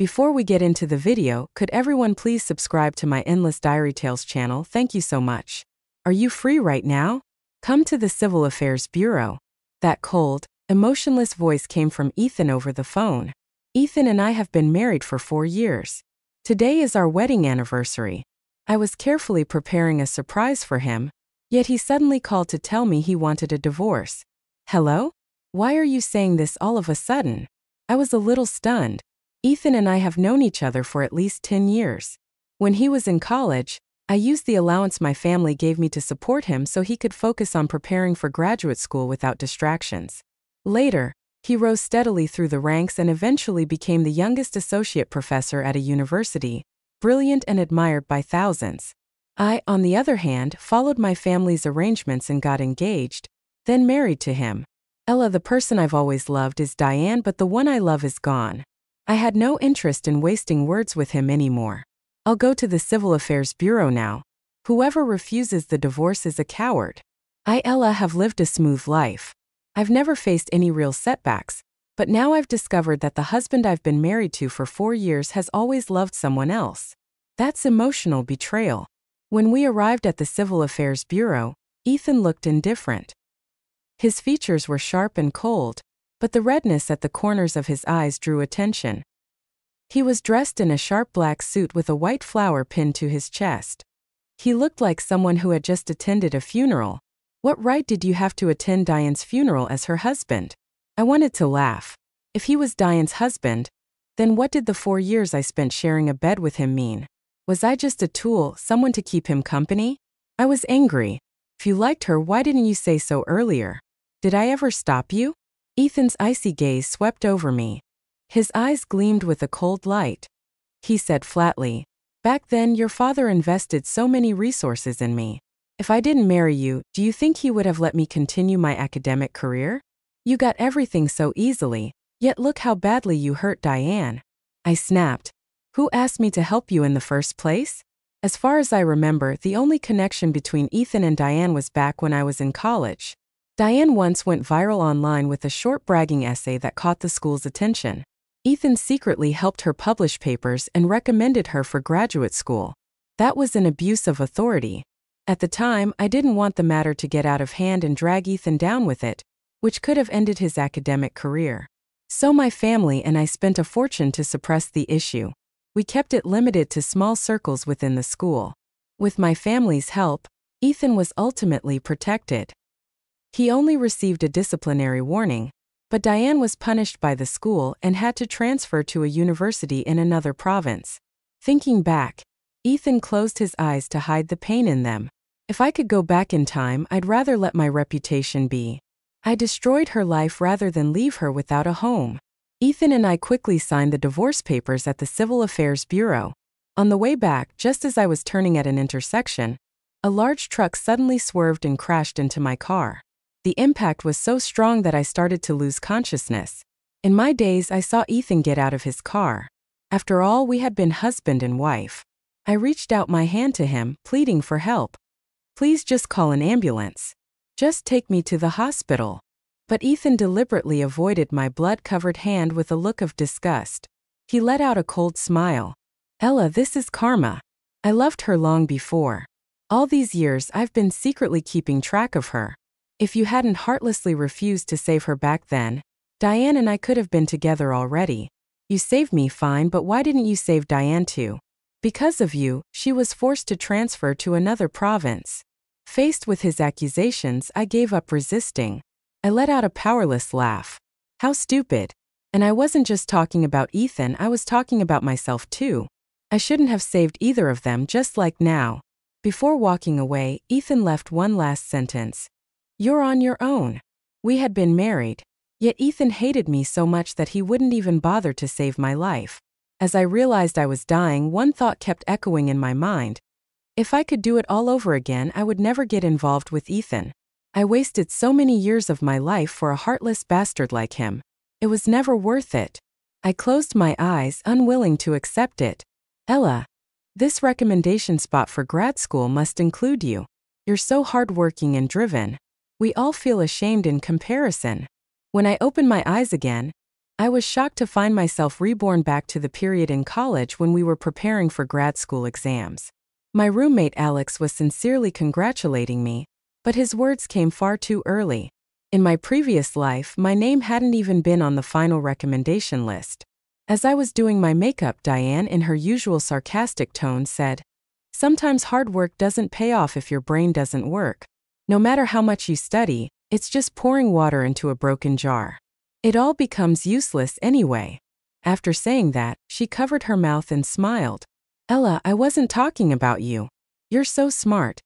Before we get into the video, could everyone please subscribe to my Endless Diary Tales channel? Thank you so much. Are you free right now? Come to the Civil Affairs Bureau. That cold, emotionless voice came from Ethan over the phone. Ethan and I have been married for 4 years. Today is our wedding anniversary. I was carefully preparing a surprise for him, yet he suddenly called to tell me he wanted a divorce. Hello? Why are you saying this all of a sudden? I was a little stunned. Ethan and I have known each other for at least 10 years. When he was in college, I used the allowance my family gave me to support him so he could focus on preparing for graduate school without distractions. Later, he rose steadily through the ranks and eventually became the youngest associate professor at a university, brilliant and admired by thousands. I, on the other hand, followed my family's arrangements and got engaged, then married to him. Ella, the person I've always loved, is Diane, but the one I love is gone. I had no interest in wasting words with him anymore. I'll go to the Civil Affairs Bureau now. Whoever refuses the divorce is a coward. I, Ella, have lived a smooth life. I've never faced any real setbacks, but now I've discovered that the husband I've been married to for 4 years has always loved someone else. That's emotional betrayal. When we arrived at the Civil Affairs Bureau, Ethan looked indifferent. His features were sharp and cold, but the redness at the corners of his eyes drew attention. He was dressed in a sharp black suit with a white flower pinned to his chest. He looked like someone who had just attended a funeral. What right did you have to attend Diane's funeral as her husband? I wanted to laugh. If he was Diane's husband, then what did the 4 years I spent sharing a bed with him mean? Was I just a tool, someone to keep him company? I was angry. If you liked her, why didn't you say so earlier? Did I ever stop you? Ethan's icy gaze swept over me. His eyes gleamed with a cold light. He said flatly, "Back then your father invested so many resources in me. If I didn't marry you, do you think he would have let me continue my academic career? You got everything so easily, yet look how badly you hurt Diane." I snapped. Who asked me to help you in the first place? As far as I remember, the only connection between Ethan and Diane was back when I was in college. Diane once went viral online with a short bragging essay that caught the school's attention. Ethan secretly helped her publish papers and recommended her for graduate school. That was an abuse of authority. At the time, I didn't want the matter to get out of hand and drag Ethan down with it, which could have ended his academic career. So my family and I spent a fortune to suppress the issue. We kept it limited to small circles within the school. With my family's help, Ethan was ultimately protected. He only received a disciplinary warning, but Diane was punished by the school and had to transfer to a university in another province. Thinking back, Ethan closed his eyes to hide the pain in them. If I could go back in time, I'd rather let my reputation be. I destroyed her life rather than leave her without a home. Ethan and I quickly signed the divorce papers at the Civil Affairs Bureau. On the way back, just as I was turning at an intersection, a large truck suddenly swerved and crashed into my car. The impact was so strong that I started to lose consciousness. In my days, I saw Ethan get out of his car. After all, we had been husband and wife. I reached out my hand to him, pleading for help. "Please just call an ambulance. Just take me to the hospital." But Ethan deliberately avoided my blood-covered hand with a look of disgust. He let out a cold smile. "Ella, this is karma. I loved her long before. All these years I've been secretly keeping track of her. If you hadn't heartlessly refused to save her back then, Diane and I could have been together already. You saved me, fine, but why didn't you save Diane too? Because of you, she was forced to transfer to another province." Faced with his accusations, I gave up resisting. I let out a powerless laugh. How stupid. And I wasn't just talking about Ethan, I was talking about myself too. I shouldn't have saved either of them, just like now. Before walking away, Ethan left one last sentence. "You're on your own." We had been married, yet Ethan hated me so much that he wouldn't even bother to save my life. As I realized I was dying, one thought kept echoing in my mind. If I could do it all over again, I would never get involved with Ethan. I wasted so many years of my life for a heartless bastard like him. It was never worth it. I closed my eyes, unwilling to accept it. "Ella, this recommendation spot for grad school must include you. You're so hardworking and driven. We all feel ashamed in comparison." When I opened my eyes again, I was shocked to find myself reborn back to the period in college when we were preparing for grad school exams. My roommate Alex was sincerely congratulating me, but his words came far too early. In my previous life, my name hadn't even been on the final recommendation list. As I was doing my makeup, Diane, in her usual sarcastic tone, said, "Sometimes hard work doesn't pay off if your brain doesn't work. No matter how much you study, it's just pouring water into a broken jar. It all becomes useless anyway." After saying that, she covered her mouth and smiled. "Ella, I wasn't talking about you. You're so smart.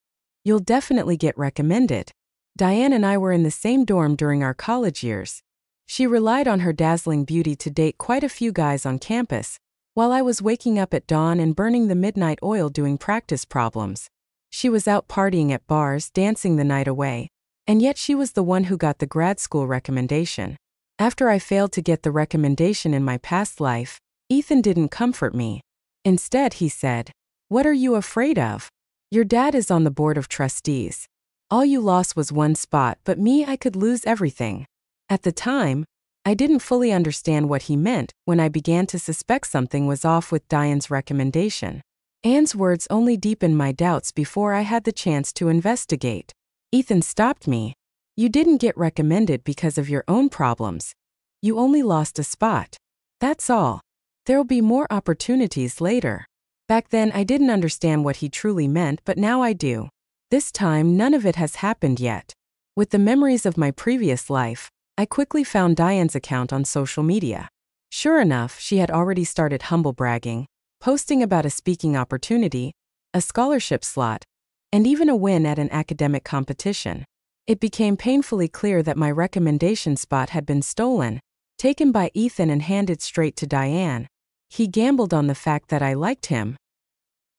You'll definitely get recommended." Diane and I were in the same dorm during our college years. She relied on her dazzling beauty to date quite a few guys on campus, while I was waking up at dawn and burning the midnight oil doing practice problems. She was out partying at bars, dancing the night away, and yet she was the one who got the grad school recommendation. After I failed to get the recommendation in my past life, Ethan didn't comfort me. Instead, he said, "What are you afraid of? Your dad is on the board of trustees. All you lost was one spot, but me, I could lose everything." At the time, I didn't fully understand what he meant when I began to suspect something was off with Diane's recommendation. Anne's words only deepened my doubts before I had the chance to investigate. Ethan stopped me. "You didn't get recommended because of your own problems. You only lost a spot. That's all. There'll be more opportunities later." Back then, I didn't understand what he truly meant, but now I do. This time, none of it has happened yet. With the memories of my previous life, I quickly found Diane's account on social media. Sure enough, she had already started humble bragging, posting about a speaking opportunity, a scholarship slot, and even a win at an academic competition. It became painfully clear that my recommendation spot had been stolen, taken by Ethan and handed straight to Diane. He gambled on the fact that I liked him.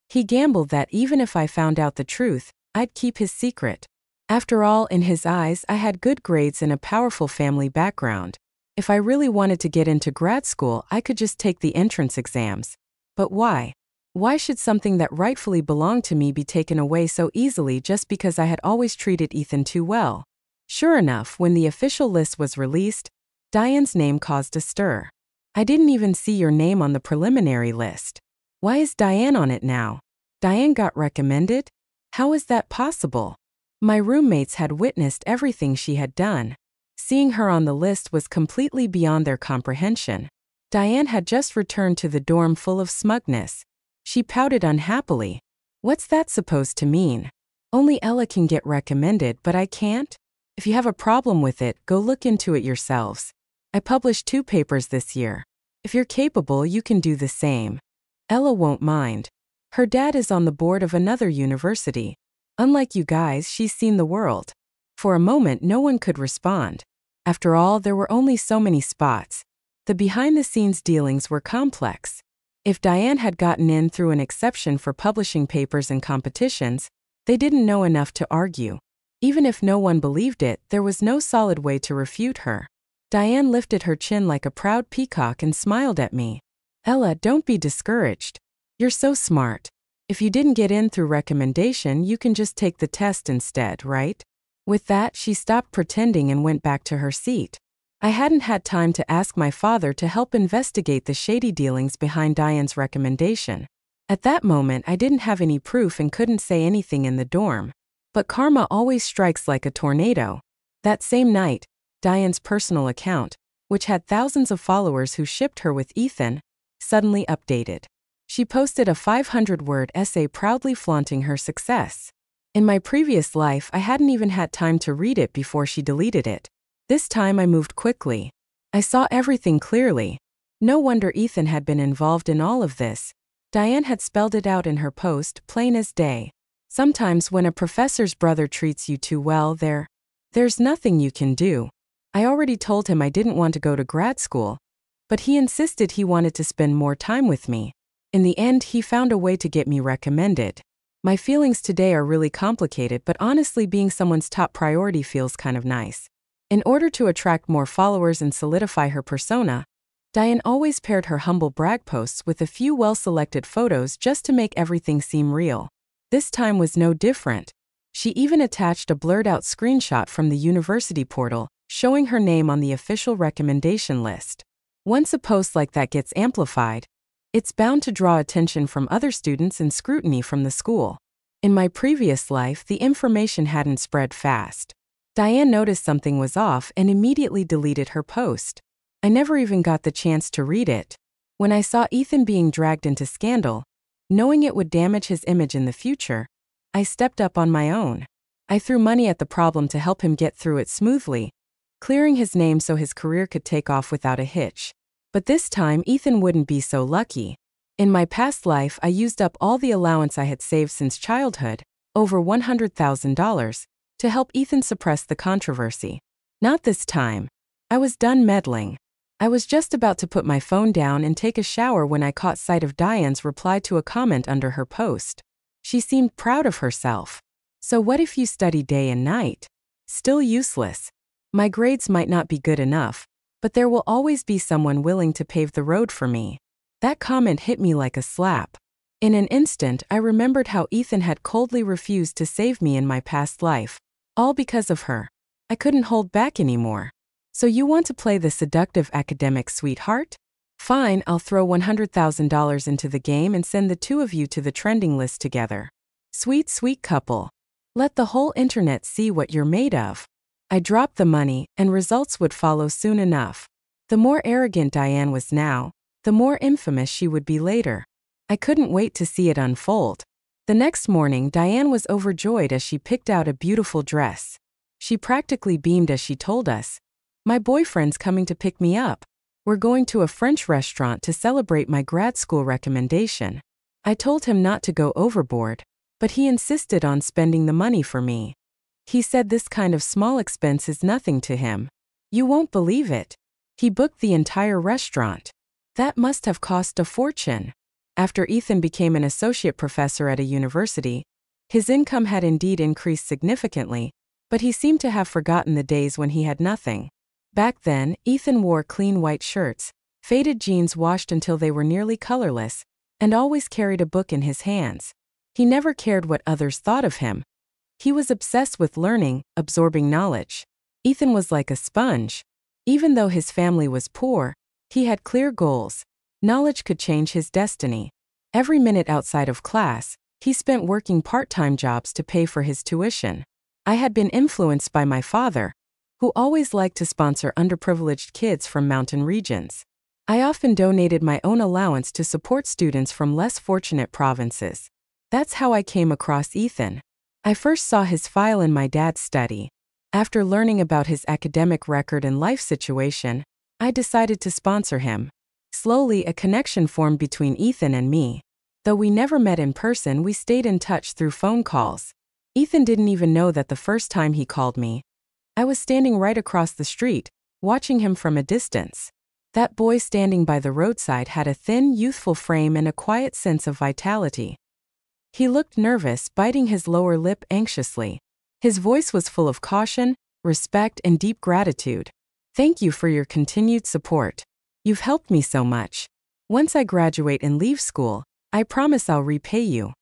He gambled that even if I found out the truth, I'd keep his secret. After all, in his eyes, I had good grades and a powerful family background. If I really wanted to get into grad school, I could just take the entrance exams. But why? Why should something that rightfully belonged to me be taken away so easily just because I had always treated Ethan too well? Sure enough, when the official list was released, Diane's name caused a stir. "I didn't even see your name on the preliminary list. Why is Diane on it now? Diane got recommended? How is that possible?" My roommates had witnessed everything she had done. Seeing her on the list was completely beyond their comprehension. Diane had just returned to the dorm full of smugness. She pouted unhappily. "What's that supposed to mean? Only Ella can get recommended, but I can't? If you have a problem with it, go look into it yourselves. I published 2 papers this year. If you're capable, you can do the same. Ella won't mind. Her dad is on the board of another university. Unlike you guys, she's seen the world." For a moment, no one could respond. After all, there were only so many spots. The behind-the-scenes dealings were complex. If Diane had gotten in through an exception for publishing papers and competitions, they didn't know enough to argue. Even if no one believed it, there was no solid way to refute her. Diane lifted her chin like a proud peacock and smiled at me. "Ella, don't be discouraged. You're so smart. If you didn't get in through recommendation, you can just take the test instead, right?" With that, she stopped pretending and went back to her seat. I hadn't had time to ask my father to help investigate the shady dealings behind Diane's recommendation. At that moment, I didn't have any proof and couldn't say anything in the dorm. But karma always strikes like a tornado. That same night, Diane's personal account, which had thousands of followers who shipped her with Ethan, suddenly updated. She posted a 500-word essay proudly flaunting her success. In my previous life, I hadn't even had time to read it before she deleted it. This time I moved quickly. I saw everything clearly. No wonder Ethan had been involved in all of this. Diane had spelled it out in her post, plain as day. Sometimes when a professor's brother treats you too well, there's nothing you can do. I already told him I didn't want to go to grad school, but he insisted he wanted to spend more time with me. In the end, he found a way to get me recommended. My feelings today are really complicated, but honestly, being someone's top priority feels kind of nice. In order to attract more followers and solidify her persona, Diane always paired her humble brag posts with a few well-selected photos just to make everything seem real. This time was no different. She even attached a blurred-out screenshot from the university portal, showing her name on the official recommendation list. Once a post like that gets amplified, it's bound to draw attention from other students and scrutiny from the school. In my previous life, the information hadn't spread fast. Diane noticed something was off and immediately deleted her post. I never even got the chance to read it. When I saw Ethan being dragged into scandal, knowing it would damage his image in the future, I stepped up on my own. I threw money at the problem to help him get through it smoothly, clearing his name so his career could take off without a hitch. But this time, Ethan wouldn't be so lucky. In my past life, I used up all the allowance I had saved since childhood, over $100,000, to help Ethan suppress the controversy. Not this time. I was done meddling. I was just about to put my phone down and take a shower when I caught sight of Diane's reply to a comment under her post. She seemed proud of herself. So what if you study day and night? Still useless. My grades might not be good enough, but there will always be someone willing to pave the road for me. That comment hit me like a slap. In an instant, I remembered how Ethan had coldly refused to save me in my past life, all because of her. I couldn't hold back anymore. So you want to play the seductive academic sweetheart? Fine, I'll throw $100,000 into the game and send the two of you to the trending list together. Sweet, sweet couple. Let the whole internet see what you're made of. I dropped the money, and results would follow soon enough. The more arrogant Diane was now, the more infamous she would be later. I couldn't wait to see it unfold. The next morning, Diane was overjoyed as she picked out a beautiful dress. She practically beamed as she told us, "My boyfriend's coming to pick me up. We're going to a French restaurant to celebrate my grad school recommendation." I told him not to go overboard, but he insisted on spending the money for me. He said this kind of small expense is nothing to him. You won't believe it. He booked the entire restaurant. That must have cost a fortune. After Ethan became an associate professor at a university, his income had indeed increased significantly, but he seemed to have forgotten the days when he had nothing. Back then, Ethan wore clean white shirts, faded jeans washed until they were nearly colorless, and always carried a book in his hands. He never cared what others thought of him. He was obsessed with learning, absorbing knowledge. Ethan was like a sponge. Even though his family was poor, he had clear goals. Knowledge could change his destiny. Every minute outside of class, he spent working part-time jobs to pay for his tuition. I had been influenced by my father, who always liked to sponsor underprivileged kids from mountain regions. I often donated my own allowance to support students from less fortunate provinces. That's how I came across Ethan. I first saw his file in my dad's study. After learning about his academic record and life situation, I decided to sponsor him. Slowly, a connection formed between Ethan and me. Though we never met in person, we stayed in touch through phone calls. Ethan didn't even know that the first time he called me, I was standing right across the street, watching him from a distance. That boy standing by the roadside had a thin, youthful frame and a quiet sense of vitality. He looked nervous, biting his lower lip anxiously. His voice was full of caution, respect, and deep gratitude. "Thank you for your continued support. You've helped me so much. Once I graduate and leave school, I promise I'll repay you."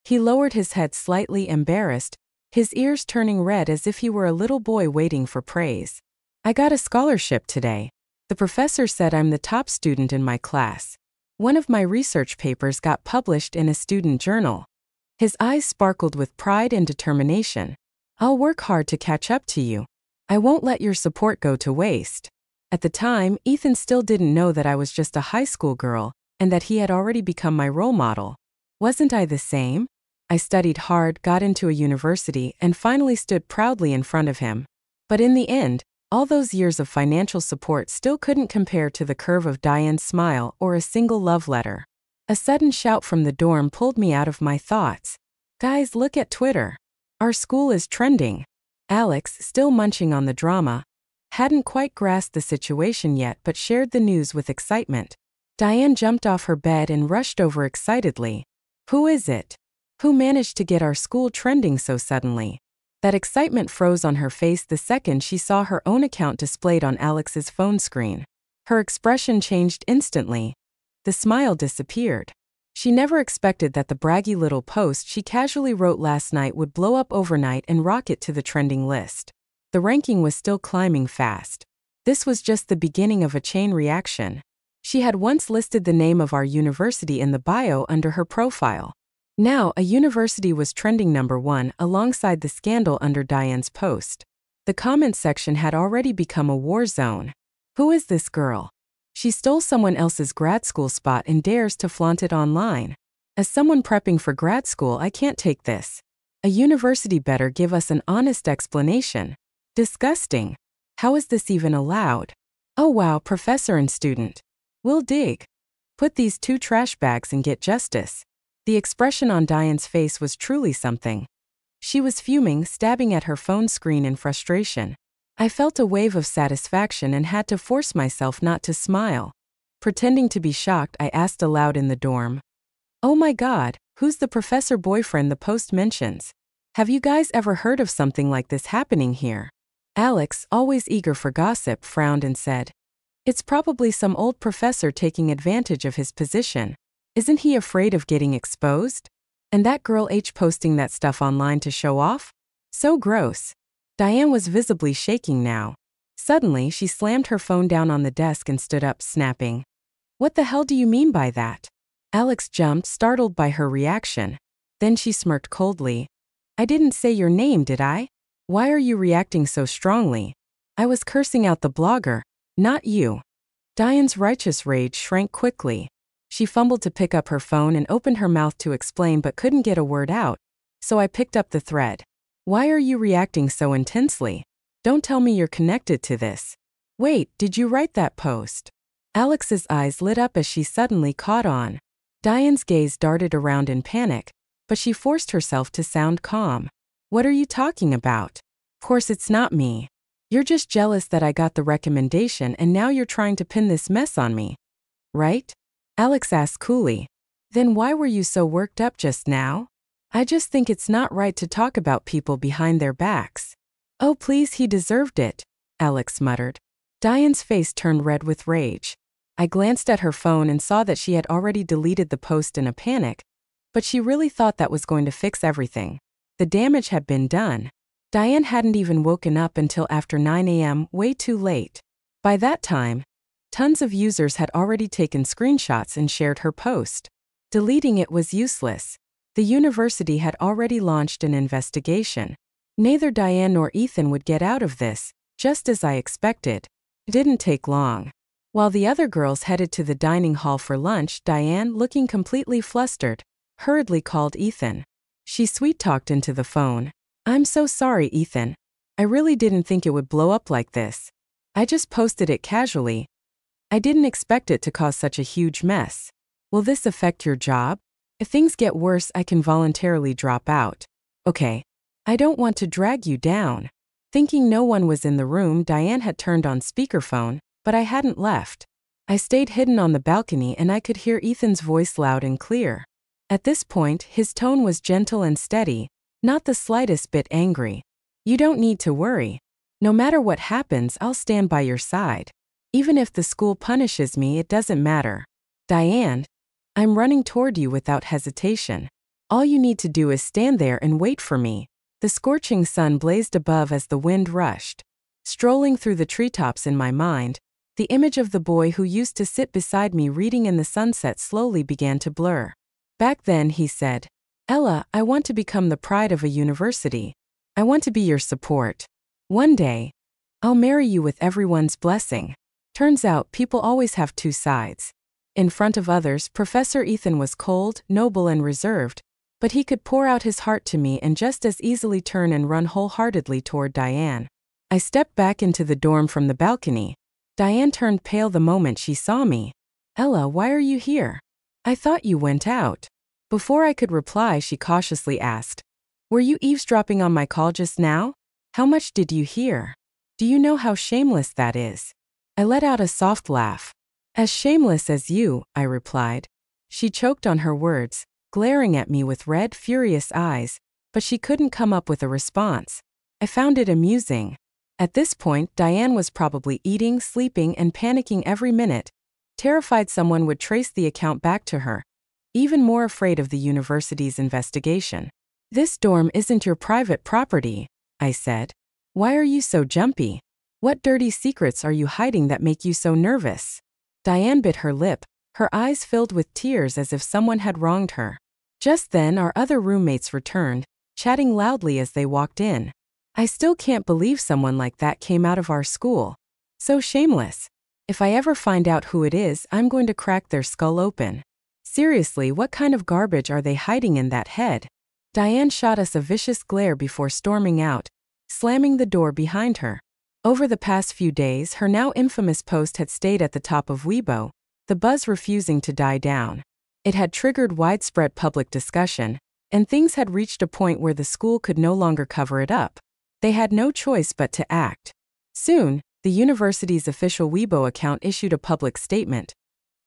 He lowered his head slightly, embarrassed, his ears turning red as if he were a little boy waiting for praise. "I got a scholarship today. The professor said I'm the top student in my class. One of my research papers got published in a student journal." His eyes sparkled with pride and determination. "I'll work hard to catch up to you. I won't let your support go to waste." At the time, Ethan still didn't know that I was just a high school girl, and that he had already become my role model. Wasn't I the same? I studied hard, got into a university, and finally stood proudly in front of him. But in the end, all those years of financial support still couldn't compare to the curve of Diane's smile or a single love letter. A sudden shout from the dorm pulled me out of my thoughts. "Guys, look at Twitter. Our school is trending." Alex, still munching on the drama, hadn't quite grasped the situation yet but shared the news with excitement. Diane jumped off her bed and rushed over excitedly. "Who is it? Who managed to get our school trending so suddenly?" That excitement froze on her face the second she saw her own account displayed on Alex's phone screen. Her expression changed instantly. The smile disappeared. She never expected that the braggy little post she casually wrote last night would blow up overnight and rocket to the trending list. The ranking was still climbing fast. This was just the beginning of a chain reaction. She had once listed the name of our university in the bio under her profile. Now, a university was trending #1 alongside the scandal under Diane's post. The comment section had already become a war zone. Who is this girl? She stole someone else's grad school spot and dares to flaunt it online. As someone prepping for grad school, I can't take this. A university better give us an honest explanation. Disgusting. How is this even allowed? Oh wow, professor and student. We'll dig. Put these 2 trash bags and get justice. The expression on Diane's face was truly something. She was fuming, stabbing at her phone screen in frustration. I felt a wave of satisfaction and had to force myself not to smile. Pretending to be shocked, I asked aloud in the dorm. Oh my God, who's the professor boyfriend the post mentions? Have you guys ever heard of something like this happening here? Alex, always eager for gossip, frowned and said, it's probably some old professor taking advantage of his position. Isn't he afraid of getting exposed? And that girl H posting that stuff online to show off? So gross. Diane was visibly shaking now. Suddenly, she slammed her phone down on the desk and stood up, snapping. What the hell do you mean by that? Alex jumped, startled by her reaction. Then she smirked coldly. I didn't say your name, did I? Why are you reacting so strongly? I was cursing out the blogger, not you. Diane's righteous rage shrank quickly. She fumbled to pick up her phone and opened her mouth to explain but couldn't get a word out, so I picked up the thread. Why are you reacting so intensely? Don't tell me you're connected to this. Wait, did you write that post? Alex's eyes lit up as she suddenly caught on. Diane's gaze darted around in panic, but she forced herself to sound calm. What are you talking about? Of course it's not me. You're just jealous that I got the recommendation and now you're trying to pin this mess on me. Right? Alex asked coolly. Then why were you so worked up just now? I just think it's not right to talk about people behind their backs. Oh please, he deserved it, Alex muttered. Diane's face turned red with rage. I glanced at her phone and saw that she had already deleted the post in a panic, but she really thought that was going to fix everything. The damage had been done. Diane hadn't even woken up until after 9 a.m., way too late. By that time, tons of users had already taken screenshots and shared her post. Deleting it was useless. The university had already launched an investigation. Neither Diane nor Ethan would get out of this, just as I expected. It didn't take long. While the other girls headed to the dining hall for lunch, Diane, looking completely flustered, hurriedly called Ethan. She sweet-talked into the phone. I'm so sorry, Ethan. I really didn't think it would blow up like this. I just posted it casually. I didn't expect it to cause such a huge mess. Will this affect your job? If things get worse, I can voluntarily drop out. Okay. I don't want to drag you down. Thinking no one was in the room, Diane had turned on speakerphone, but I hadn't left. I stayed hidden on the balcony and I could hear Ethan's voice loud and clear. At this point, his tone was gentle and steady, not the slightest bit angry. You don't need to worry. No matter what happens, I'll stand by your side. Even if the school punishes me, it doesn't matter. Diane, I'm running toward you without hesitation. All you need to do is stand there and wait for me. The scorching sun blazed above as the wind rushed. Strolling through the treetops in my mind, the image of the boy who used to sit beside me reading in the sunset slowly began to blur. Back then, he said, Ella, I want to become the pride of a university. I want to be your support. One day, I'll marry you with everyone's blessing. Turns out, people always have 2 sides. In front of others, Professor Ethan was cold, noble and reserved, but he could pour out his heart to me and just as easily turn and run wholeheartedly toward Diane. I stepped back into the dorm from the balcony. Diane turned pale the moment she saw me. Ella, why are you here? I thought you went out. Before I could reply, she cautiously asked, were you eavesdropping on my call just now? How much did you hear? Do you know how shameless that is? I let out a soft laugh. As shameless as you, I replied. She choked on her words, glaring at me with red, furious eyes, but she couldn't come up with a response. I found it amusing. At this point, Diane was probably eating, sleeping, and panicking every minute, terrified someone would trace the account back to her, even more afraid of the university's investigation. This dorm isn't your private property, I said. Why are you so jumpy? What dirty secrets are you hiding that make you so nervous? Diane bit her lip, her eyes filled with tears as if someone had wronged her. Just then our other roommates returned, chatting loudly as they walked in. I still can't believe someone like that came out of our school. So shameless. If I ever find out who it is, I'm going to crack their skull open. Seriously, what kind of garbage are they hiding in that head? Diane shot us a vicious glare before storming out, slamming the door behind her. Over the past few days, her now infamous post had stayed at the top of Weibo, the buzz refusing to die down. It had triggered widespread public discussion, and things had reached a point where the school could no longer cover it up. They had no choice but to act. Soon, the university's official Weibo account issued a public statement.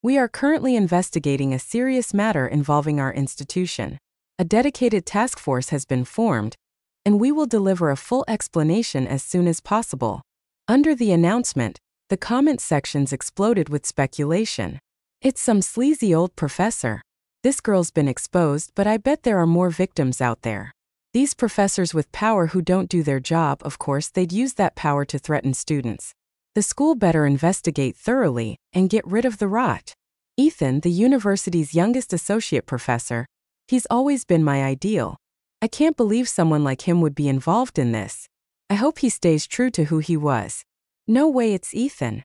We are currently investigating a serious matter involving our institution. A dedicated task force has been formed, and we will deliver a full explanation as soon as possible. Under the announcement, the comment sections exploded with speculation. It's some sleazy old professor. This girl's been exposed, but I bet there are more victims out there. These professors with power who don't do their job, of course, they'd use that power to threaten students. The school better investigate thoroughly and get rid of the rot. Ethan, the university's youngest associate professor, he's always been my ideal. I can't believe someone like him would be involved in this. I hope he stays true to who he was. No way it's Ethan.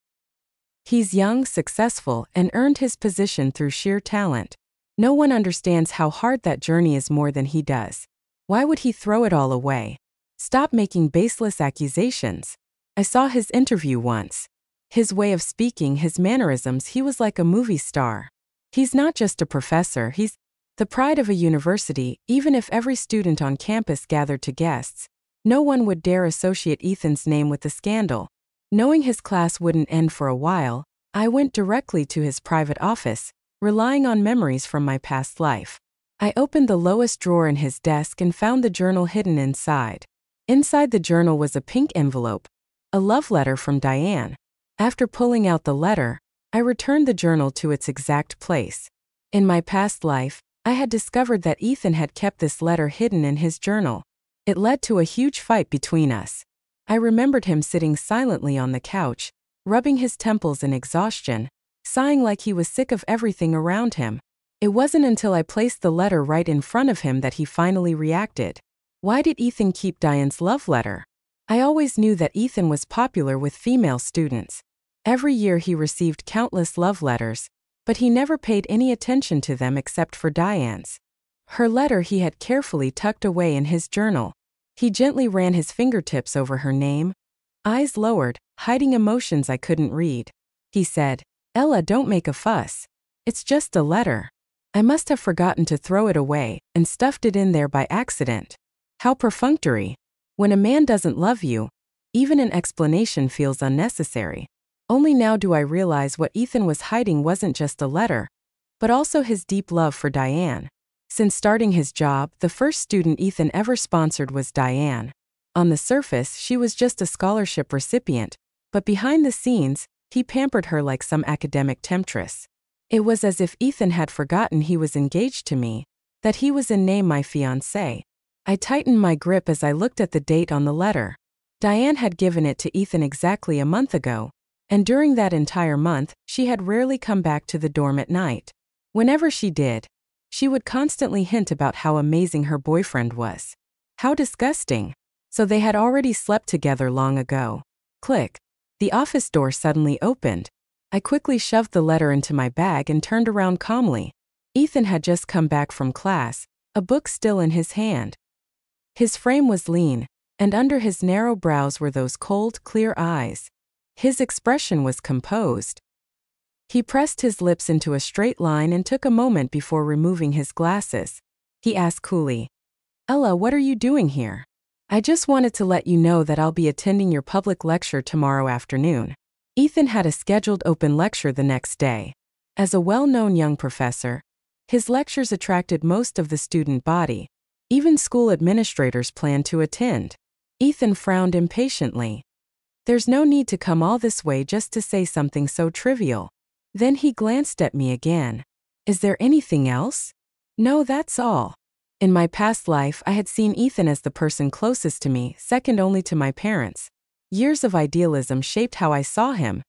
He's young, successful, and earned his position through sheer talent. No one understands how hard that journey is more than he does. Why would he throw it all away? Stop making baseless accusations. I saw his interview once. His way of speaking, his mannerisms, he was like a movie star. He's not just a professor, he's the pride of a university. Even if every student on campus gathered to guests, no one would dare associate Ethan's name with the scandal. Knowing his class wouldn't end for a while, I went directly to his private office, relying on memories from my past life. I opened the lowest drawer in his desk and found the journal hidden inside. Inside the journal was a pink envelope, a love letter from Diane. After pulling out the letter, I returned the journal to its exact place. In my past life, I had discovered that Ethan had kept this letter hidden in his journal. It led to a huge fight between us. I remembered him sitting silently on the couch, rubbing his temples in exhaustion, sighing like he was sick of everything around him. It wasn't until I placed the letter right in front of him that he finally reacted. Why did Ethan keep Diane's love letter? I always knew that Ethan was popular with female students. Every year he received countless love letters, but he never paid any attention to them except for Diane's. Her letter he had carefully tucked away in his journal. He gently ran his fingertips over her name, eyes lowered, hiding emotions I couldn't read. He said, "Ella, don't make a fuss. It's just a letter." I must have forgotten to throw it away and stuffed it in there by accident. How perfunctory. When a man doesn't love you, even an explanation feels unnecessary. Only now do I realize what Ethan was hiding wasn't just a letter, but also his deep love for Diane. Since starting his job, the first student Ethan ever sponsored was Diane. On the surface, she was just a scholarship recipient, but behind the scenes, he pampered her like some academic temptress. It was as if Ethan had forgotten he was engaged to me, that he was in name my fiancé. I tightened my grip as I looked at the date on the letter. Diane had given it to Ethan exactly a month ago, and during that entire month, she had rarely come back to the dorm at night. Whenever she did, she would constantly hint about how amazing her boyfriend was. How disgusting. So they had already slept together long ago. Click. The office door suddenly opened. I quickly shoved the letter into my bag and turned around calmly. Ethan had just come back from class, a book still in his hand. His frame was lean, and under his narrow brows were those cold, clear eyes. His expression was composed. He pressed his lips into a straight line and took a moment before removing his glasses. He asked coolly, "Ella, what are you doing here?" "I just wanted to let you know that I'll be attending your public lecture tomorrow afternoon." Ethan had a scheduled open lecture the next day. As a well-known young professor, his lectures attracted most of the student body. Even school administrators planned to attend. Ethan frowned impatiently. "There's no need to come all this way just to say something so trivial." Then he glanced at me again. "Is there anything else?" "No, that's all." In my past life, I had seen Ethan as the person closest to me, second only to my parents. Years of idealism shaped how I saw him,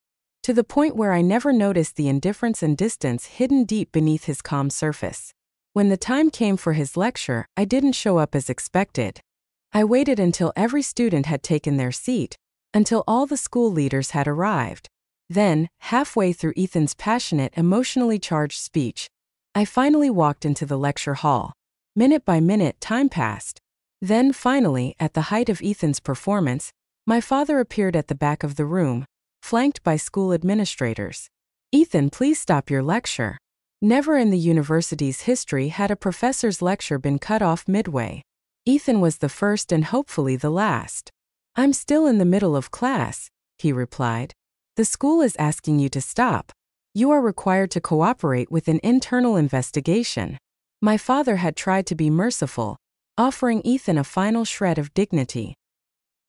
to the point where I never noticed the indifference and distance hidden deep beneath his calm surface. When the time came for his lecture, I didn't show up as expected. I waited until every student had taken their seat, until all the school leaders had arrived. Then, halfway through Ethan's passionate, emotionally charged speech, I finally walked into the lecture hall. Minute by minute, time passed. Then, finally, at the height of Ethan's performance, my father appeared at the back of the room, flanked by school administrators. "Ethan, please stop your lecture." Never in the university's history had a professor's lecture been cut off midway. Ethan was the first and hopefully the last. "I'm still in the middle of class," he replied. "The school is asking you to stop. You are required to cooperate with an internal investigation." My father had tried to be merciful, offering Ethan a final shred of dignity.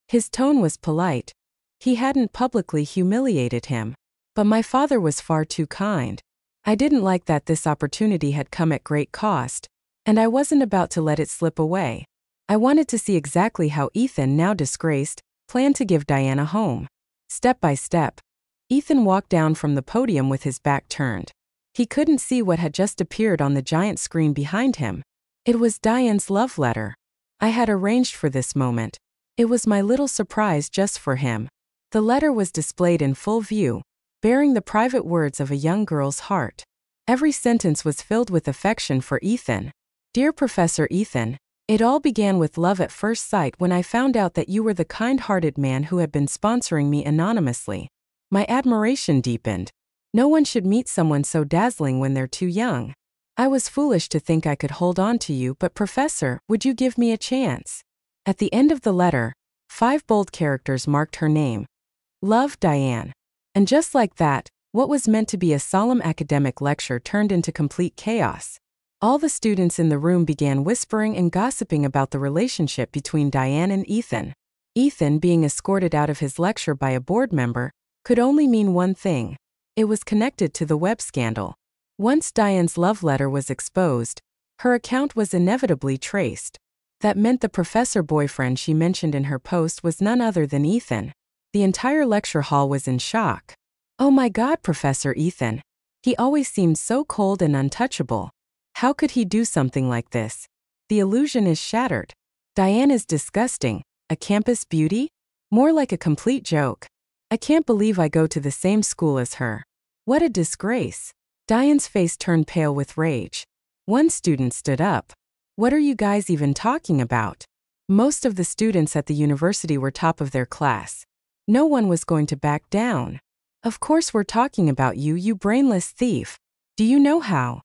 His tone was polite. He hadn't publicly humiliated him. But my father was far too kind. I didn't like that this opportunity had come at great cost, and I wasn't about to let it slip away. I wanted to see exactly how Ethan, now disgraced, planned to give Diane a home. Step by step, Ethan walked down from the podium with his back turned. He couldn't see what had just appeared on the giant screen behind him. It was Diane's love letter. I had arranged for this moment. It was my little surprise just for him. The letter was displayed in full view, bearing the private words of a young girl's heart. Every sentence was filled with affection for Ethan. "Dear Professor Ethan, it all began with love at first sight when I found out that you were the kind-hearted man who had been sponsoring me anonymously. My admiration deepened. No one should meet someone so dazzling when they're too young. I was foolish to think I could hold on to you, but Professor, would you give me a chance?" At the end of the letter, 5 bold characters marked her name. "Love, Diane." And just like that, what was meant to be a solemn academic lecture turned into complete chaos. All the students in the room began whispering and gossiping about the relationship between Diane and Ethan. Ethan, being escorted out of his lecture by a board member, could only mean one thing. It was connected to the web scandal. Once Diane's love letter was exposed, her account was inevitably traced. That meant the professor boyfriend she mentioned in her post was none other than Ethan. The entire lecture hall was in shock. "Oh my God, Professor Ethan. He always seemed so cold and untouchable. How could he do something like this? The illusion is shattered. Diane is disgusting. A campus beauty? More like a complete joke. I can't believe I go to the same school as her. What a disgrace." Diane's face turned pale with rage. One student stood up. "What are you guys even talking about?" Most of the students at the university were top of their class. No one was going to back down. "Of course we're talking about you, you brainless thief. Do you know how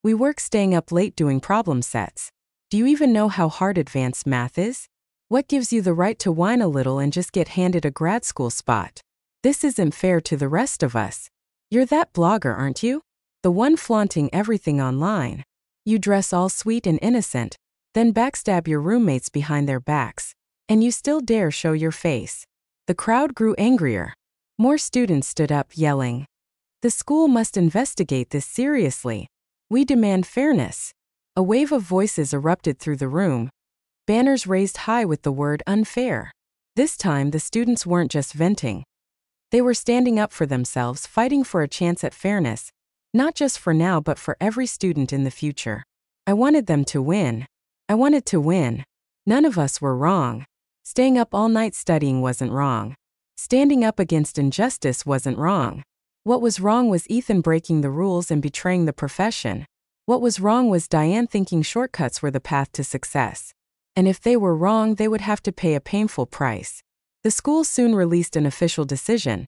we work staying up late doing problem sets? Do you even know how hard advanced math is? What gives you the right to whine a little and just get handed a grad school spot? This isn't fair to the rest of us. You're that blogger, aren't you? The one flaunting everything online. You dress all sweet and innocent, then backstab your roommates behind their backs, and you still dare show your face." The crowd grew angrier. More students stood up, yelling, "The school must investigate this seriously. We demand fairness." A wave of voices erupted through the room, banners raised high with the word unfair. This time the students weren't just venting. They were standing up for themselves, fighting for a chance at fairness, not just for now but for every student in the future. I wanted them to win. I wanted to win. None of us were wrong. Staying up all night studying wasn't wrong. Standing up against injustice wasn't wrong. What was wrong was Ethan breaking the rules and betraying the profession. What was wrong was Diane thinking shortcuts were the path to success. And if they were wrong, they would have to pay a painful price. The school soon released an official decision.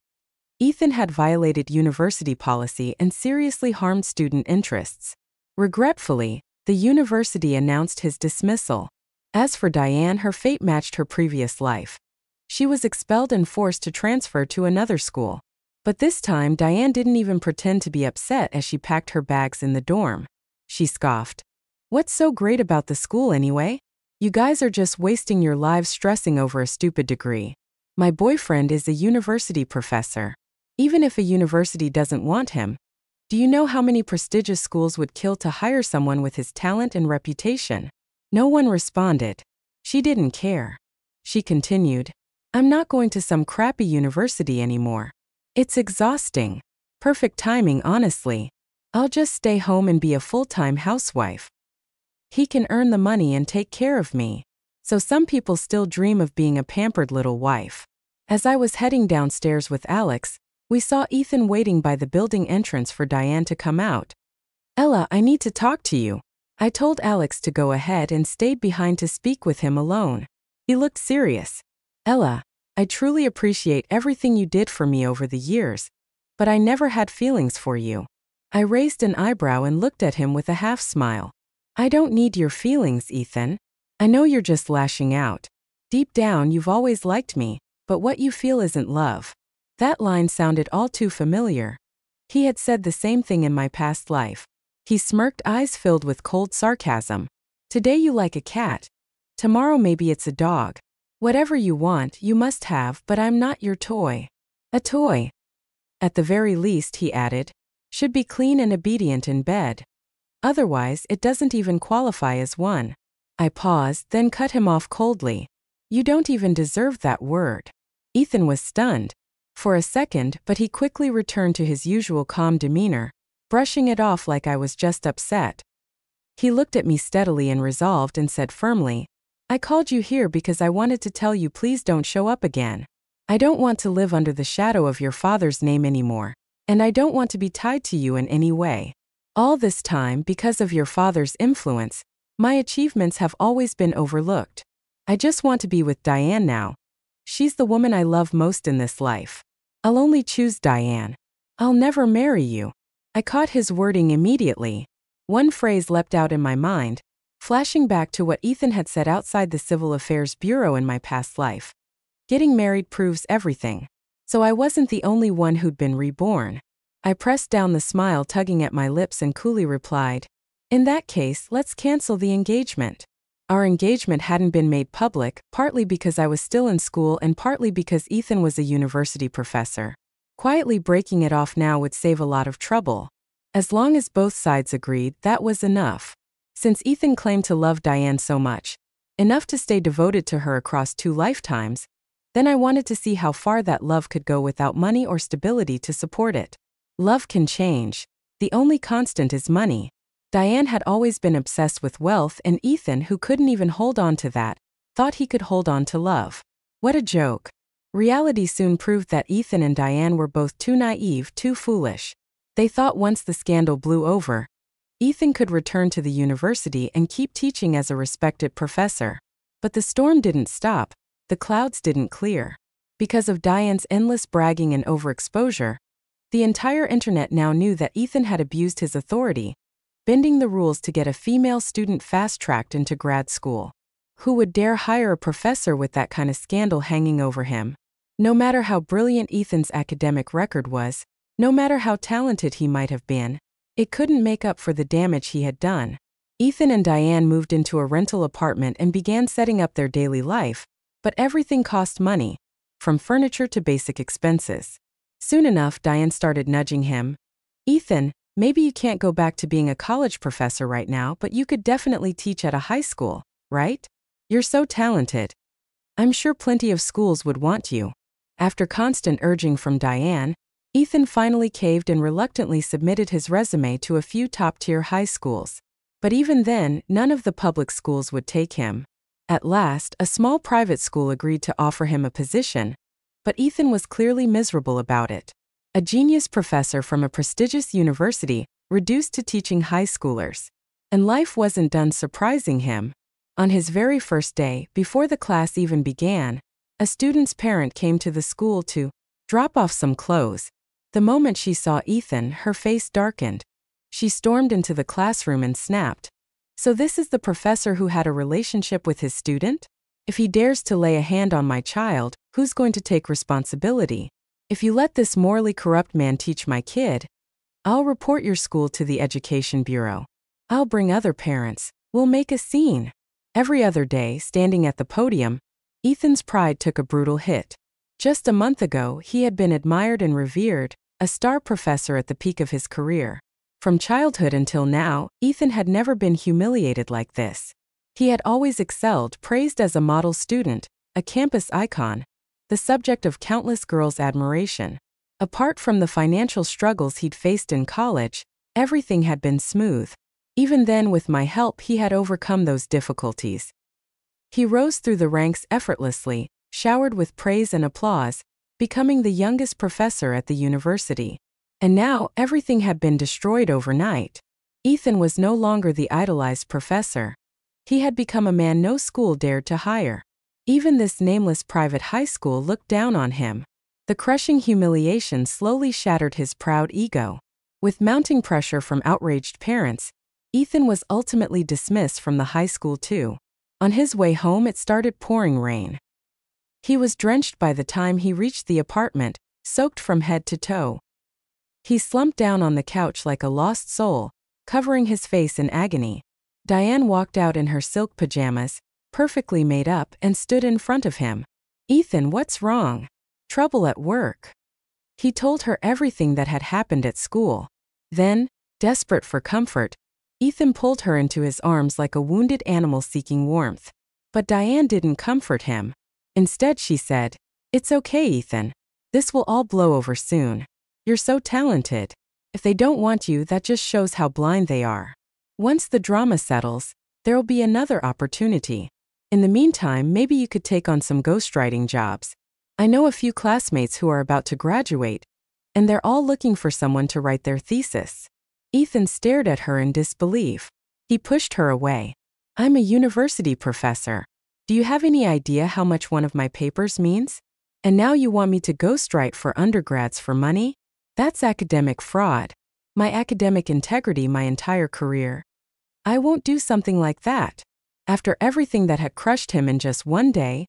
Ethan had violated university policy and seriously harmed student interests. Regretfully, the university announced his dismissal. As for Diane, her fate matched her previous life. She was expelled and forced to transfer to another school. But this time, Diane didn't even pretend to be upset as she packed her bags in the dorm. She scoffed. "What's so great about the school anyway? You guys are just wasting your lives stressing over a stupid degree. My boyfriend is a university professor. Even if a university doesn't want him, do you know how many prestigious schools would kill to hire someone with his talent and reputation?" No one responded. She didn't care. She continued, I'm not going to some crappy university anymore. It's exhausting. Perfect timing, honestly. I'll just stay home and be a full-time housewife. He can earn the money and take care of me. So some people still dream of being a pampered little wife. As I was heading downstairs with Alex, we saw Ethan waiting by the building entrance for Diane to come out. Ella, I need to talk to you. I told Alex to go ahead and stayed behind to speak with him alone. He looked serious. Ella, I truly appreciate everything you did for me over the years, but I never had feelings for you. I raised an eyebrow and looked at him with a half smile. I don't need your feelings, Ethan. I know you're just lashing out. Deep down, you've always liked me, but what you feel isn't love. That line sounded all too familiar. He had said the same thing in my past life. He smirked, eyes filled with cold sarcasm. Today you like a cat. Tomorrow maybe it's a dog. Whatever you want, you must have, but I'm not your toy. A toy. At the very least, he added, should be clean and obedient in bed. Otherwise, it doesn't even qualify as one. I paused, then cut him off coldly. You don't even deserve that word. Ethan was stunned. For a second, but he quickly returned to his usual calm demeanor, brushing it off like I was just upset. He looked at me steadily and resolved and said firmly, I called you here because I wanted to tell you please don't show up again. I don't want to live under the shadow of your father's name anymore, and I don't want to be tied to you in any way. All this time, because of your father's influence, my achievements have always been overlooked. I just want to be with Diane now. She's the woman I love most in this life. I'll only choose Diane. I'll never marry you. I caught his wording immediately. One phrase leapt out in my mind, flashing back to what Ethan had said outside the Civil Affairs Bureau in my past life. Getting married proves everything. So I wasn't the only one who'd been reborn. I pressed down the smile tugging at my lips and coolly replied, in that case, let's cancel the engagement. Our engagement hadn't been made public, partly because I was still in school and partly because Ethan was a university professor. Quietly breaking it off now would save a lot of trouble. As long as both sides agreed, that was enough. Since Ethan claimed to love Diane so much, enough to stay devoted to her across 2 lifetimes, then I wanted to see how far that love could go without money or stability to support it. Love can change. The only constant is money. Diane had always been obsessed with wealth, and Ethan, who couldn't even hold on to that, thought he could hold on to love. What a joke. Reality soon proved that Ethan and Diane were both too naive, too foolish. They thought once the scandal blew over, Ethan could return to the university and keep teaching as a respected professor. But the storm didn't stop, the clouds didn't clear. Because of Diane's endless bragging and overexposure, the entire internet now knew that Ethan had abused his authority, bending the rules to get a female student fast-tracked into grad school. Who would dare hire a professor with that kind of scandal hanging over him? No matter how brilliant Ethan's academic record was, no matter how talented he might have been, it couldn't make up for the damage he had done. Ethan and Diane moved into a rental apartment and began setting up their daily life, but everything cost money, from furniture to basic expenses. Soon enough, Diane started nudging him. Ethan, maybe you can't go back to being a college professor right now, but you could definitely teach at a high school, right? You're so talented. I'm sure plenty of schools would want you. After constant urging from Diane, Ethan finally caved and reluctantly submitted his resume to a few top-tier high schools. But even then, none of the public schools would take him. At last, a small private school agreed to offer him a position, but Ethan was clearly miserable about it. A genius professor from a prestigious university, reduced to teaching high schoolers. And life wasn't done surprising him. On his very first day, before the class even began, a student's parent came to the school to drop off some clothes. The moment she saw Ethan, her face darkened. She stormed into the classroom and snapped. So this is the professor who had a relationship with his student? If he dares to lay a hand on my child, who's going to take responsibility? If you let this morally corrupt man teach my kid, I'll report your school to the Education Bureau. I'll bring other parents. We'll make a scene. Every other day, standing at the podium, Ethan's pride took a brutal hit. Just a month ago, he had been admired and revered, a star professor at the peak of his career. From childhood until now, Ethan had never been humiliated like this. He had always excelled, praised as a model student, a campus icon. the subject of countless girls' admiration. Apart from the financial struggles he'd faced in college, everything had been smooth. Even then, with my help, he had overcome those difficulties. He rose through the ranks effortlessly, showered with praise and applause, becoming the youngest professor at the university. And now, everything had been destroyed overnight. Ethan was no longer the idolized professor. He had become a man no school dared to hire. Even this nameless private high school looked down on him. The crushing humiliation slowly shattered his proud ego. With mounting pressure from outraged parents, Ethan was ultimately dismissed from the high school too. On his way home, it started pouring rain. He was drenched by the time he reached the apartment, soaked from head to toe. He slumped down on the couch like a lost soul, covering his face in agony. Diane walked out in her silk pajamas, perfectly made up, and stood in front of him. "Ethan, what's wrong?" "Trouble at work." He told her everything that had happened at school. Then, desperate for comfort, Ethan pulled her into his arms like a wounded animal seeking warmth. But Diane didn't comfort him. Instead, she said, "It's okay, Ethan. This will all blow over soon. You're so talented. If they don't want you, that just shows how blind they are. Once the drama settles, there'll be another opportunity. In the meantime, maybe you could take on some ghostwriting jobs. I know a few classmates who are about to graduate, and they're all looking for someone to write their thesis." Ethan stared at her in disbelief. He pushed her away. "I'm a university professor. Do you have any idea how much one of my papers means? And now you want me to ghostwrite for undergrads for money? That's academic fraud. My academic integrity my entire career. I won't do something like that." After everything that had crushed him in just one day,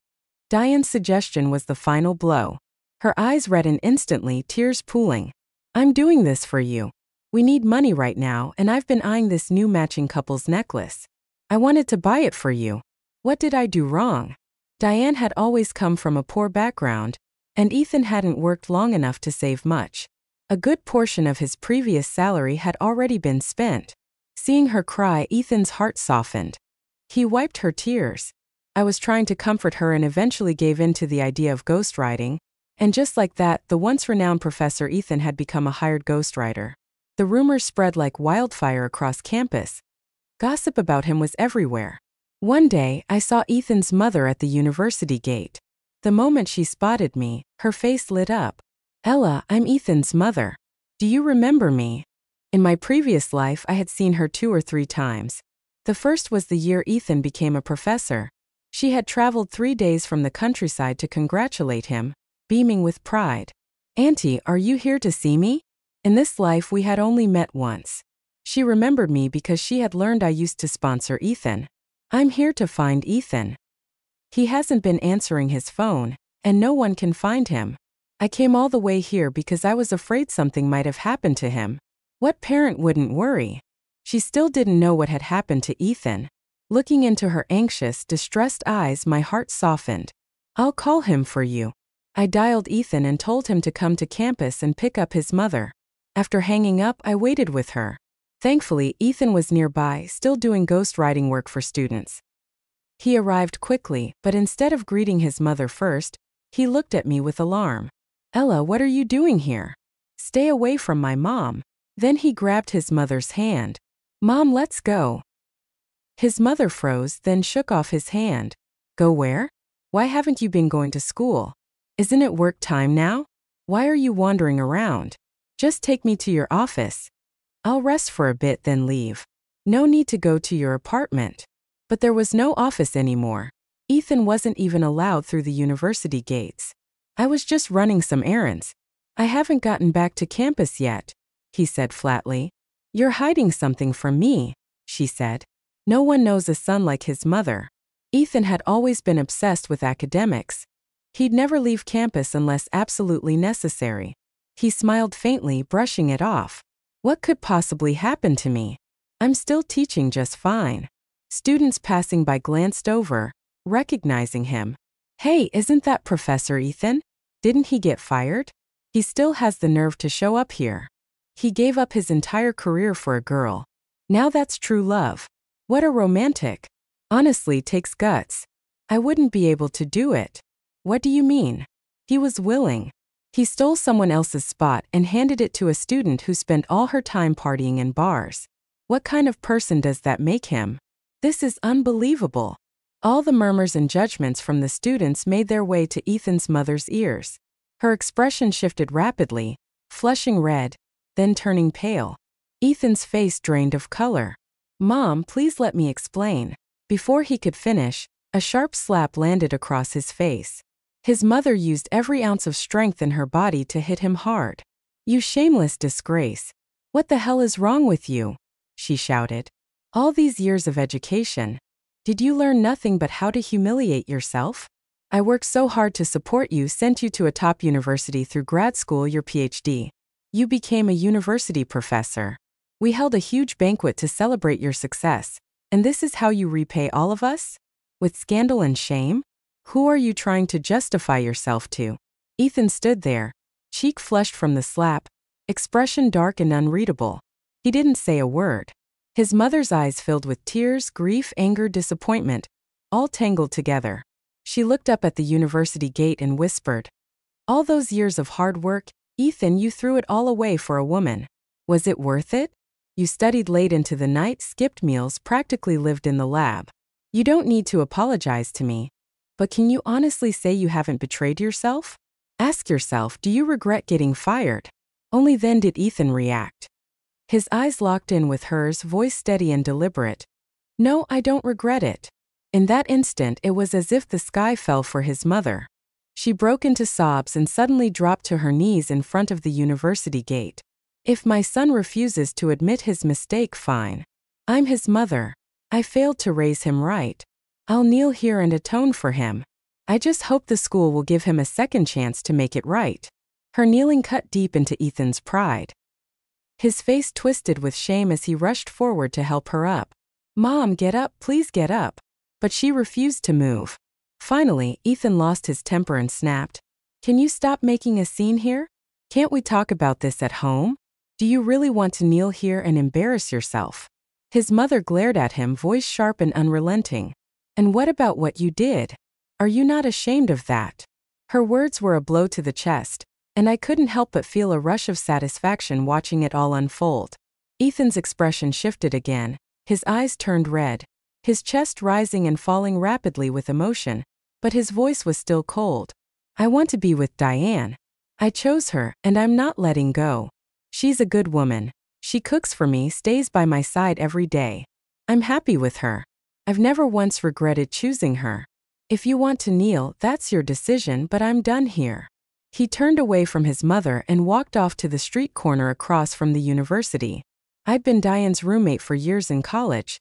Diane's suggestion was the final blow. Her eyes reddened instantly, tears pooling. "I'm doing this for you. We need money right now, and I've been eyeing this new matching couple's necklace. I wanted to buy it for you. What did I do wrong?" Diane had always come from a poor background, and Ethan hadn't worked long enough to save much. A good portion of his previous salary had already been spent. Seeing her cry, Ethan's heart softened. He wiped her tears. "I was trying to comfort her and eventually gave in to the idea of ghostwriting, and just like that, the once renowned Professor Ethan had become a hired ghostwriter. The rumors spread like wildfire across campus. Gossip about him was everywhere. One day, I saw Ethan's mother at the university gate. The moment she spotted me, her face lit up. "Ella, I'm Ethan's mother. Do you remember me?" In my previous life, I had seen her 2 or 3 times. The first was the year Ethan became a professor. She had traveled 3 days from the countryside to congratulate him, beaming with pride. "Auntie, are you here to see me?" In this life, we had only met once. She remembered me because she had learned I used to sponsor Ethan. "I'm here to find Ethan. He hasn't been answering his phone, and no one can find him. I came all the way here because I was afraid something might have happened to him." What parent wouldn't worry? She still didn't know what had happened to Ethan. Looking into her anxious, distressed eyes, my heart softened. "I'll call him for you." I dialed Ethan and told him to come to campus and pick up his mother. After hanging up, I waited with her. Thankfully, Ethan was nearby, still doing ghostwriting work for students. He arrived quickly, but instead of greeting his mother first, he looked at me with alarm. "Ella, what are you doing here? Stay away from my mom." Then he grabbed his mother's hand. "Mom, let's go." His mother froze, then shook off his hand. "Go where? Why haven't you been going to school? Isn't it work time now? Why are you wandering around? Just take me to your office. I'll rest for a bit, then leave. No need to go to your apartment." But there was no office anymore. Ethan wasn't even allowed through the university gates. "I was just running some errands. I haven't gotten back to campus yet," he said flatly. "You're hiding something from me," she said. No one knows a son like his mother. Ethan had always been obsessed with academics. He'd never leave campus unless absolutely necessary. He smiled faintly, brushing it off. "What could possibly happen to me? I'm still teaching just fine." Students passing by glanced over, recognizing him. "Hey, isn't that Professor Ethan? Didn't he get fired? He still has the nerve to show up here. He gave up his entire career for a girl. Now that's true love. What a romantic. Honestly, takes guts. I wouldn't be able to do it." "What do you mean?" He was willing. He stole someone else's spot and handed it to a student who spent all her time partying in bars. What kind of person does that make him? This is unbelievable. All the murmurs and judgments from the students made their way to Ethan's mother's ears. Her expression shifted rapidly, flushing red, then turning pale. Ethan's face drained of color. "Mom, please let me explain." Before he could finish, a sharp slap landed across his face. His mother used every ounce of strength in her body to hit him hard. "You shameless disgrace. What the hell is wrong with you?" she shouted. "All these years of education. Did you learn nothing but how to humiliate yourself? I worked so hard to support you, sent you to a top university through grad school, your PhD. You became a university professor. We held a huge banquet to celebrate your success, and this is how you repay all of us? With scandal and shame? Who are you trying to justify yourself to?" Ethan stood there, cheek flushed from the slap, expression dark and unreadable. He didn't say a word. His mother's eyes filled with tears, grief, anger, disappointment, all tangled together. She looked up at the university gate and whispered, "All those years of hard work, Ethan, you threw it all away for a woman. Was it worth it? You studied late into the night, skipped meals, practically lived in the lab. You don't need to apologize to me. But can you honestly say you haven't betrayed yourself? Ask yourself, do you regret getting fired?" Only then did Ethan react. His eyes locked in with hers, voice steady and deliberate. "No, I don't regret it." In that instant, it was as if the sky fell for his mother. She broke into sobs and suddenly dropped to her knees in front of the university gate. "If my son refuses to admit his mistake, fine. I'm his mother. I failed to raise him right. I'll kneel here and atone for him. I just hope the school will give him a second chance to make it right." Her kneeling cut deep into Ethan's pride. His face twisted with shame as he rushed forward to help her up. "Mom, get up, please get up." But she refused to move. Finally, Ethan lost his temper and snapped, "Can you stop making a scene here? Can't we talk about this at home? Do you really want to kneel here and embarrass yourself?" His mother glared at him, voice sharp and unrelenting. "And what about what you did? Are you not ashamed of that?" Her words were a blow to the chest, and I couldn't help but feel a rush of satisfaction watching it all unfold. Ethan's expression shifted again, his eyes turned red, his chest rising and falling rapidly with emotion, but his voice was still cold. "I want to be with Diane. I chose her, and I'm not letting go. She's a good woman. She cooks for me, stays by my side every day. I'm happy with her. I've never once regretted choosing her. If you want to kneel, that's your decision, but I'm done here." He turned away from his mother and walked off to the street corner across from the university. "I'd been Diane's roommate for years in college.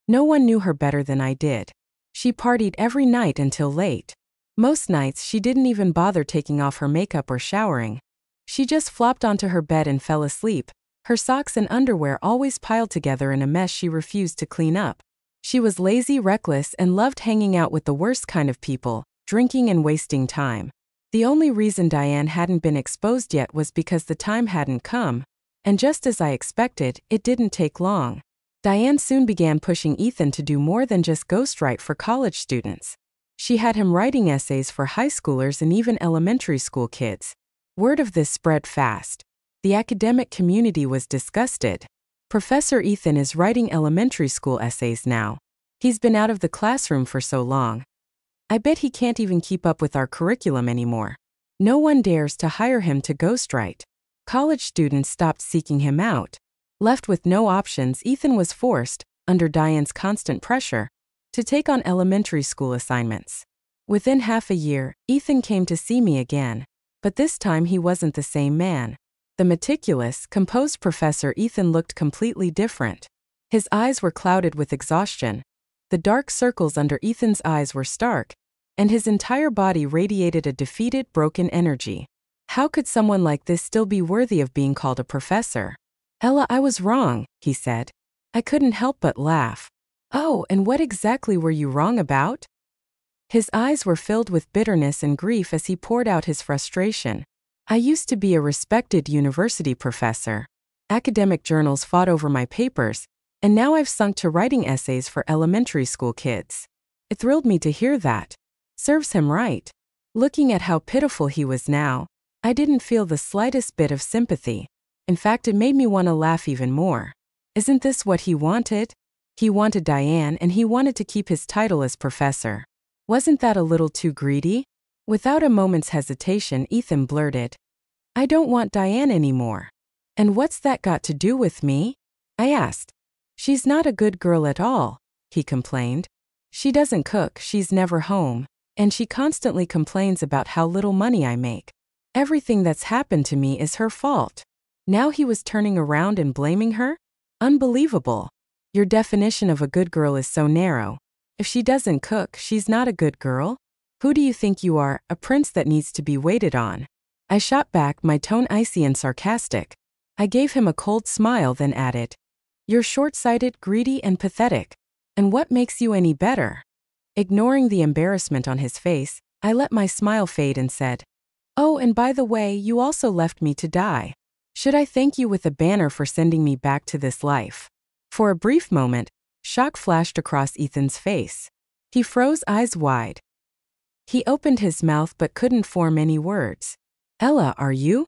No one knew her better than I did. She partied every night until late. Most nights she didn't even bother taking off her makeup or showering. She just flopped onto her bed and fell asleep, her socks and underwear always piled together in a mess she refused to clean up. She was lazy, reckless, and loved hanging out with the worst kind of people, drinking and wasting time. The only reason Diane hadn't been exposed yet was because the time hadn't come, and just as I expected, it didn't take long. Diane soon began pushing Ethan to do more than just ghostwrite for college students. She had him writing essays for high schoolers and even elementary school kids. Word of this spread fast. The academic community was disgusted. "Professor Ethan is writing elementary school essays now. He's been out of the classroom for so long. I bet he can't even keep up with our curriculum anymore. No one dares to hire him to ghostwrite." College students stopped seeking him out. Left with no options, Ethan was forced, under Diane's constant pressure, to take on elementary school assignments. Within half a year, Ethan came to see me again, but this time he wasn't the same man. The meticulous, composed Professor Ethan looked completely different. His eyes were clouded with exhaustion. The dark circles under Ethan's eyes were stark, and his entire body radiated a defeated, broken energy. How could someone like this still be worthy of being called a professor? "Ella, I was wrong," he said. I couldn't help but laugh. "Oh, and what exactly were you wrong about?" His eyes were filled with bitterness and grief as he poured out his frustration. "I used to be a respected university professor. Academic journals fought over my papers, and now I've sunk to writing essays for elementary school kids. It thrilled me to hear that. Serves him right. Looking at how pitiful he was now, I didn't feel the slightest bit of sympathy. In fact, it made me want to laugh even more. Isn't this what he wanted? He wanted Diane and he wanted to keep his title as professor. Wasn't that a little too greedy? Without a moment's hesitation, Ethan blurted, "I don't want Diane anymore." "And what's that got to do with me?" I asked. "She's not a good girl at all," he complained. "She doesn't cook, she's never home, and she constantly complains about how little money I make. Everything that's happened to me is her fault." Now he was turning around and blaming her? Unbelievable. Your definition of a good girl is so narrow. If she doesn't cook, she's not a good girl? Who do you think you are, a prince that needs to be waited on? I shot back, my tone icy and sarcastic. I gave him a cold smile, then added, "You're short-sighted, greedy, and pathetic. And what makes you any better?" Ignoring the embarrassment on his face, I let my smile fade and said, "Oh, and by the way, you also left me to die. Should I thank you with a banner for sending me back to this life?" For a brief moment, shock flashed across Ethan's face. He froze, eyes wide. He opened his mouth but couldn't form any words. "Ella, are you?"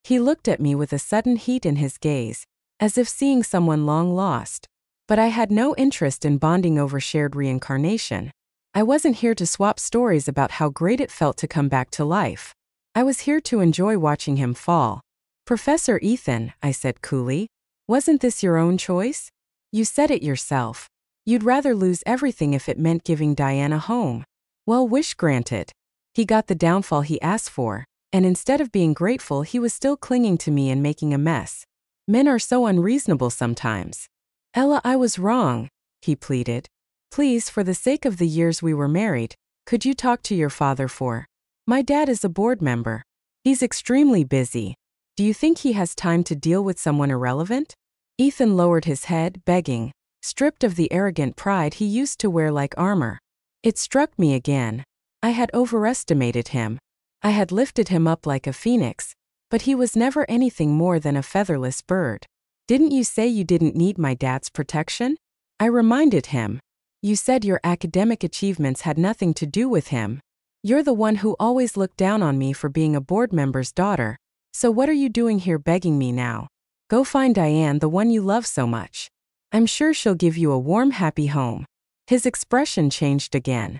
He looked at me with a sudden heat in his gaze, as if seeing someone long lost. But I had no interest in bonding over shared reincarnation. I wasn't here to swap stories about how great it felt to come back to life. I was here to enjoy watching him fall. "Professor Ethan," I said coolly, "wasn't this your own choice? You said it yourself. You'd rather lose everything if it meant giving Diane a home. Well, wish granted." He got the downfall he asked for, and instead of being grateful, he was still clinging to me and making a mess. Men are so unreasonable sometimes. "Ella, I was wrong," he pleaded. "Please, for the sake of the years we were married, could you talk to your father for? My dad is a board member. He's extremely busy. Do you think he has time to deal with someone irrelevant?" Ethan lowered his head, begging, stripped of the arrogant pride he used to wear like armor. It struck me again. I had overestimated him. I had lifted him up like a phoenix, but he was never anything more than a featherless bird. "Didn't you say you didn't need my dad's protection?" I reminded him. "You said your academic achievements had nothing to do with him. You're the one who always looked down on me for being a board member's daughter. So what are you doing here begging me now? Go find Diane, the one you love so much. I'm sure she'll give you a warm, happy home." His expression changed again.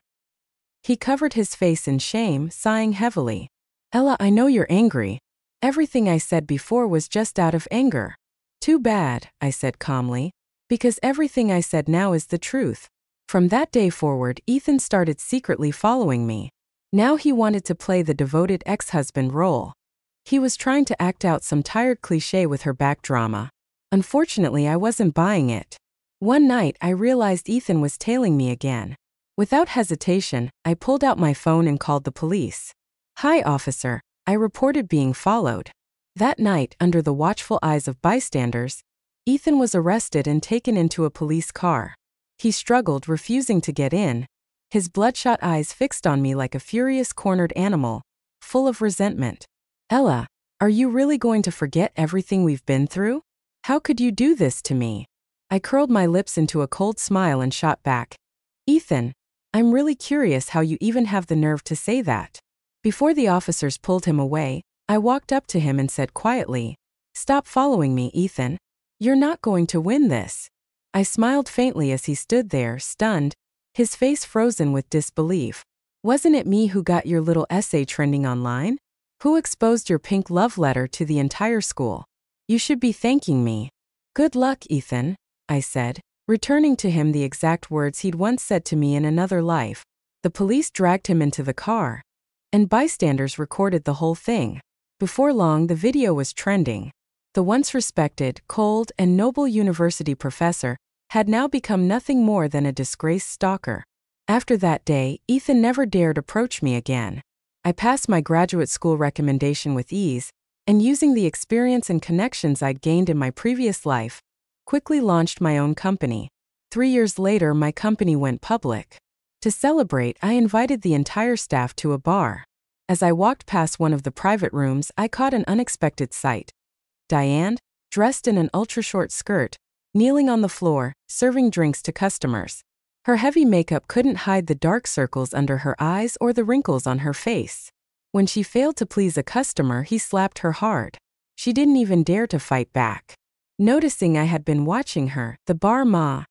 He covered his face in shame, sighing heavily. "Ella, I know you're angry. Everything I said before was just out of anger." "Too bad," I said calmly, "because everything I said now is the truth." From that day forward, Ethan started secretly following me. Now he wanted to play the devoted ex-husband role. He was trying to act out some tired cliché with her back drama. Unfortunately, I wasn't buying it. One night, I realized Ethan was tailing me again. Without hesitation, I pulled out my phone and called the police. "Hi, officer," I reported being followed. That night, under the watchful eyes of bystanders, Ethan was arrested and taken into a police car. He struggled, refusing to get in, his bloodshot eyes fixed on me like a furious cornered animal, full of resentment. "Ella, are you really going to forget everything we've been through? How could you do this to me?" I curled my lips into a cold smile and shot back, "Ethan, I'm really curious how you even have the nerve to say that." Before the officers pulled him away, I walked up to him and said quietly, "Stop following me, Ethan. You're not going to win this." I smiled faintly as he stood there, stunned, his face frozen with disbelief. "Wasn't it me who got your little essay trending online? Who exposed your pink love letter to the entire school? You should be thanking me." "Good luck, Ethan," I said, returning to him the exact words he'd once said to me in another life. The police dragged him into the car, and bystanders recorded the whole thing. Before long, the video was trending. The once respected, cold, and noble university professor had now become nothing more than a disgraced stalker. After that day, Ethan never dared approach me again. I passed my graduate school recommendation with ease, and using the experience and connections I'd gained in my previous life, quickly launched my own company. 3 years later, my company went public. To celebrate, I invited the entire staff to a bar. As I walked past one of the private rooms, I caught an unexpected sight. Diane, dressed in an ultra-short skirt, kneeling on the floor, serving drinks to customers. Her heavy makeup couldn't hide the dark circles under her eyes or the wrinkles on her face. When she failed to please a customer, he slapped her hard. She didn't even dare to fight back. Noticing I had been watching her, the bar ma